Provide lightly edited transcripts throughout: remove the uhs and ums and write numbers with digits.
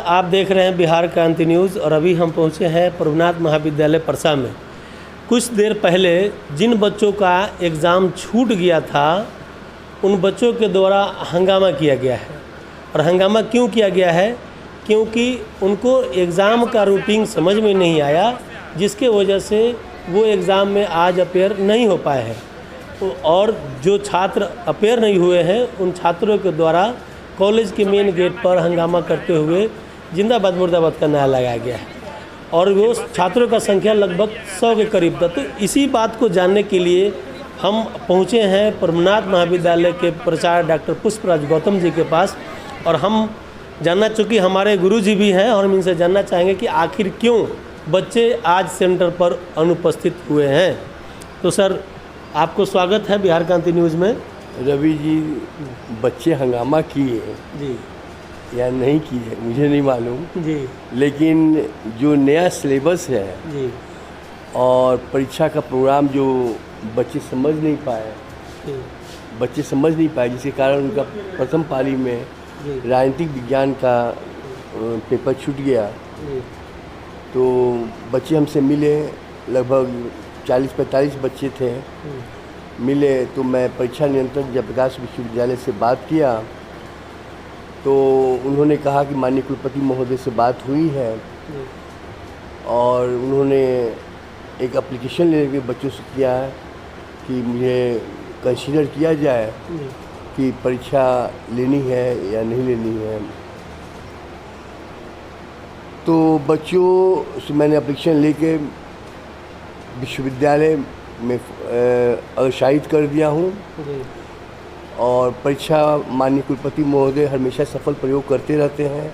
आप देख रहे हैं बिहार क्रांति न्यूज़ और अभी हम पहुंचे हैं प्रभुनाथ महाविद्यालय परसा में। कुछ देर पहले जिन बच्चों का एग्ज़ाम छूट गया था उन बच्चों के द्वारा हंगामा किया गया है। और हंगामा क्यों किया गया है? क्योंकि उनको एग्ज़ाम का रूटीन समझ में नहीं आया, जिसके वजह से वो एग्ज़ाम में आज अपेयर नहीं हो पाए हैं। और जो छात्र अपेयर नहीं हुए हैं उन छात्रों के द्वारा कॉलेज के मेन गेट पर हंगामा करते हुए जिंदाबाद मुर्दाबाद का नारा लगाया गया है और वो छात्रों का संख्या लगभग 100 के करीब था। तो इसी बात को जानने के लिए हम पहुँचे हैं प्रभुनाथ महाविद्यालय के प्राचार्य डॉक्टर पुष्पराज गौतम जी के पास और हम जानना, चूँकि हमारे गुरुजी भी हैं और हम इनसे जानना चाहेंगे कि आखिर क्यों बच्चे आज सेंटर पर अनुपस्थित हुए हैं। तो सर, आपको स्वागत है बिहार क्रांति न्यूज़ में। रवि जी, बच्चे हंगामा किए जी या नहीं किए मुझे नहीं मालूम जी, लेकिन जो नया सिलेबस है जी और परीक्षा का प्रोग्राम जो बच्चे समझ नहीं पाए जिसके कारण उनका प्रथम पाली में राजनीतिक विज्ञान का पेपर छूट गया। तो बच्चे हमसे मिले, लगभग 40-45 बच्चे थे। मिले तो मैं परीक्षा नियंत्रक जयप्रकाश विश्वविद्यालय से बात किया तो उन्होंने कहा कि माननीय कुलपति महोदय से बात हुई है और उन्होंने एक एप्लीकेशन लेने के बच्चों से किया है कि मुझे कंसीडर किया जाए कि परीक्षा लेनी है या नहीं लेनी है। तो बच्चों से मैंने एप्लीकेशन लेके विश्वविद्यालय में अग्रसारित कर दिया हूँ और परीक्षा माननीय कुलपति महोदय हमेशा सफल प्रयोग करते रहते हैं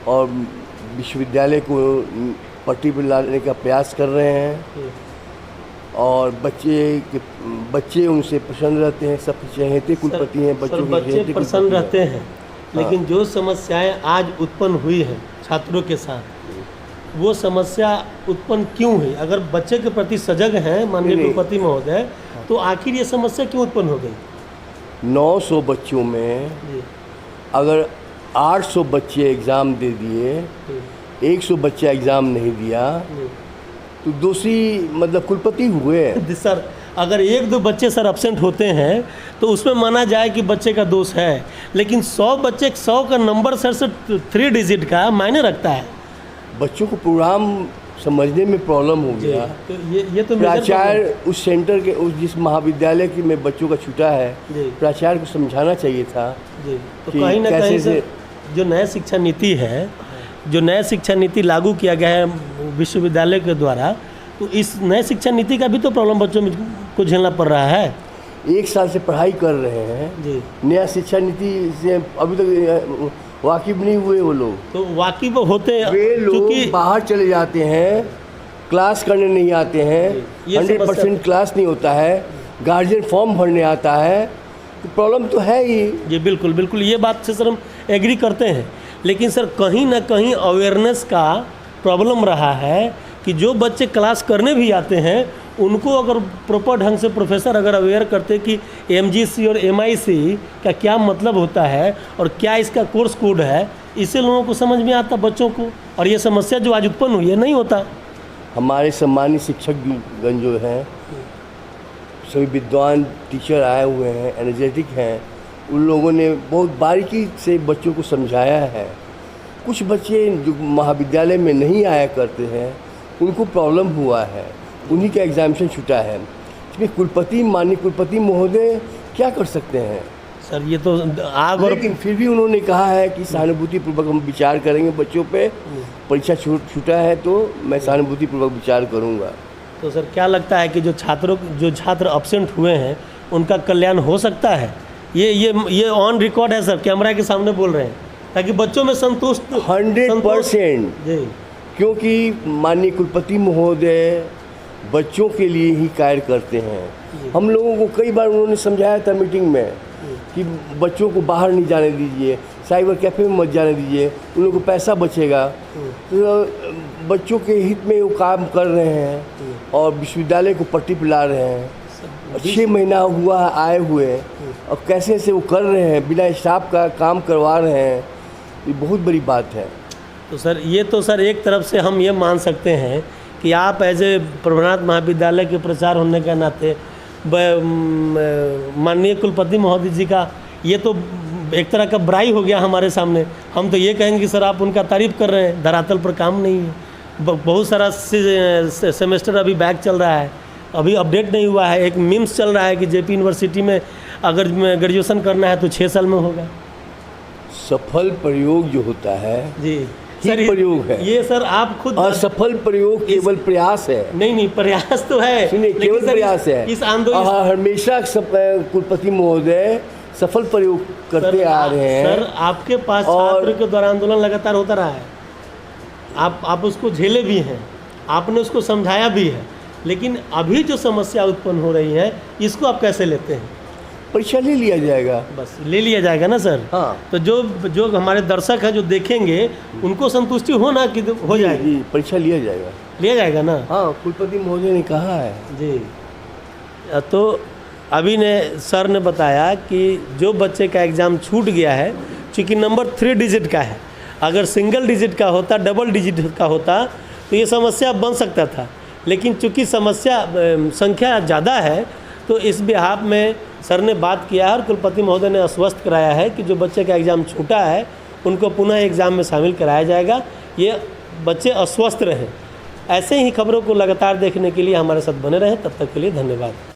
और विश्वविद्यालय को पट्टी पर लाने का प्रयास कर रहे हैं और बच्चे उनसे प्रसन्न रहते हैं। सब चहेते कुलपति हैं, बच्चे प्रसन्न रहते हैं। लेकिन जो समस्याएं आज उत्पन्न हुई हैं छात्रों के साथ, वो समस्या उत्पन्न क्यों हुई? अगर बच्चे के प्रति सजग हैं माननीय कुलपति महोदय, तो आखिर ये समस्या क्यों उत्पन्न हो गई? 900 बच्चों में अगर 800 बच्चे एग्ज़ाम दे दिए, 100 बच्चा एग्ज़ाम नहीं दिया तो दोषी मतलब कुलपति हुए। सर, अगर 1-2 बच्चे सर एब्सेंट होते हैं तो उसमें माना जाए कि बच्चे का दोष है, लेकिन 100 बच्चे, 100 का नंबर सर से 3 डिजिट का मायने रखता है। बच्चों को प्रोग्राम समझने में प्रॉब्लम हो गया। तो ये तो प्राचार्य उस सेंटर के जिस महाविद्यालय की में बच्चों का छूटा है, प्राचार्य को समझाना चाहिए था जी। तो कहीं ना कहीं से जो नया शिक्षा नीति है, जो नया शिक्षा नीति लागू किया गया है विश्वविद्यालय के द्वारा, तो इस नए शिक्षा नीति का भी तो प्रॉब्लम बच्चों में को झेलना पड़ रहा है। 1 साल से पढ़ाई कर रहे हैं जी। नया शिक्षा नीति से अभी तक वाकिफ नहीं हुए वो लोग। तो वाकिफ होते वे लोग बाहर चले जाते हैं, क्लास करने नहीं आते हैं, 100% क्लास नहीं होता है, गार्जियन फॉर्म भरने आता है, तो प्रॉब्लम तो है ही। जी बिल्कुल बिल्कुल, ये बात से सर हम एग्री करते हैं। लेकिन सर, कहीं ना कहीं अवेयरनेस का प्रॉब्लम रहा है कि जो बच्चे क्लास करने भी आते हैं उनको अगर प्रॉपर ढंग से प्रोफेसर अगर अवेयर करते कि MGC और MIC का क्या मतलब होता है और क्या इसका कोर्स कोड है, इससे लोगों को समझ में आता बच्चों को, और ये समस्या जो आज उत्पन्न हुई है नहीं होता। हमारे सम्मानित शिक्षकगण जो हैं, सभी विद्वान टीचर आए हुए हैं, एनर्जेटिक हैं, उन लोगों ने बहुत बारीकी से बच्चों को समझाया है। कुछ बच्चे जो महाविद्यालय में नहीं आया करते हैं उनको प्रॉब्लम हुआ है, उन्हीं का एग्जामिनेशन छूटा है। इसमें माननीय कुलपति महोदय क्या कर सकते हैं? सर, ये तो लेकिन फिर भी उन्होंने कहा है कि सहानुभूतिपूर्वक हम विचार करेंगे बच्चों पे। परीक्षा छूटा है तो मैं सहानुभूतिपूर्वक विचार करूंगा। तो सर, क्या लगता है कि जो छात्र एब्सेंट हुए हैं उनका कल्याण हो सकता है? ये ऑन रिकॉर्ड है सर, कैमरा के सामने बोल रहे हैं, ताकि बच्चों में संतुष्ट 100%। क्योंकि माननीय कुलपति महोदय बच्चों के लिए ही कार्य करते हैं। हम लोगों को कई बार उन्होंने समझाया था मीटिंग में कि बच्चों को बाहर नहीं जाने दीजिए, साइबर कैफ़े में मत जाने दीजिए, उन लोगों को पैसा बचेगा। तो बच्चों के हित में वो काम कर रहे हैं और विश्वविद्यालय को पट्टी पिला रहे हैं। 6 महीना हुआ आए हुए और कैसे से वो कर रहे हैं, बिना स्टाफ का काम करवा रहे हैं, ये बहुत बड़ी बात है। तो सर ये तो सर एक तरफ से हम ये मान सकते हैं कि आप एज ए प्रभुनाथ महाविद्यालय के प्रचार होने के नाते माननीय कुलपति महोदय जी का ये तो एक तरह का बुराई हो गया हमारे सामने। हम तो ये कहेंगे कि सर आप उनका तारीफ़ कर रहे हैं, धरातल पर काम नहीं है। बहुत सारा सेमेस्टर अभी बैक चल रहा है, अभी अपडेट नहीं हुआ है। एक मीम्स चल रहा है कि जेपी यूनिवर्सिटी में अगर ग्रेजुएशन करना है तो 6 साल में होगा। सफल प्रयोग जो होता है जी सर, प्रयोग है ये सर आप खुद। असफल प्रयोग केवल प्रयास है। नहीं प्रयास तो है, सुनिए, केवल प्रयास है। इस आंदोलन हमेशा कुलपति महोदय सफल प्रयोग करते आ रहे हैं। सर आपके पास छात्र के द्वारा आंदोलन लगातार होता रहा है, आप उसको झेले भी हैं, आपने उसको समझाया भी है, लेकिन अभी जो समस्या उत्पन्न हो रही है इसको आप कैसे लेते हैं? परीक्षा ले लिया जाएगा, बस ले लिया जाएगा ना सर। हाँ, तो जो हमारे दर्शक हैं जो देखेंगे उनको संतुष्टि हो ना कि हो जाएगी। परीक्षा लिया जाएगा ना। हाँ, कुलपति महोदय ने कहा है जी। तो अभी सर ने बताया कि जो बच्चे का एग्ज़ाम छूट गया है, चूँकि नंबर 3 डिजिट का है, अगर सिंगल डिजिट का होता, डबल डिजिट का होता तो ये समस्या बन सकता था, लेकिन चूँकि संख्या ज़्यादा है तो इस बिहाफ में सर ने बात किया है और कुलपति महोदय ने आश्वस्त कराया है कि जो बच्चे का एग्ज़ाम छूटा है उनको पुनः एग्ज़ाम में शामिल कराया जाएगा। ये बच्चे अस्वस्थ रहें। ऐसे ही खबरों को लगातार देखने के लिए हमारे साथ बने रहें। तब तक के लिए धन्यवाद।